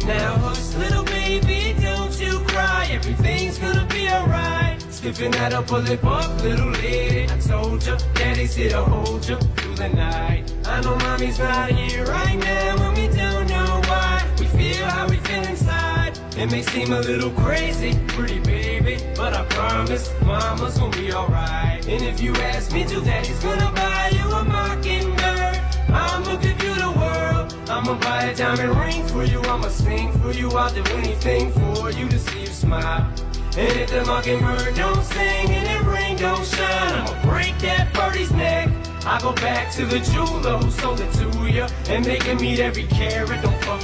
Now hush, little baby, don't you cry. Everything's gonna be alright. Stiffen that upper lip up, little lady. I told ya, daddy's here to hold ya through the night. I know mommy's not here right now, and we don't know why. We feel how we feel inside. It may seem a little crazy, pretty baby, but I promise mama's gonna be alright. And if you ask me to, daddy's gonna buy you a mockingbird. I'ma give you the world. I'ma buy a diamond ring for you. I'ma sing for you. I'll do anything for you to see you smile. And if the mockingbird don't sing and that ring don't shine, I'ma break that birdie's neck. I go back to the jeweler who sold it to ya and make him eat every carat. Don't fuck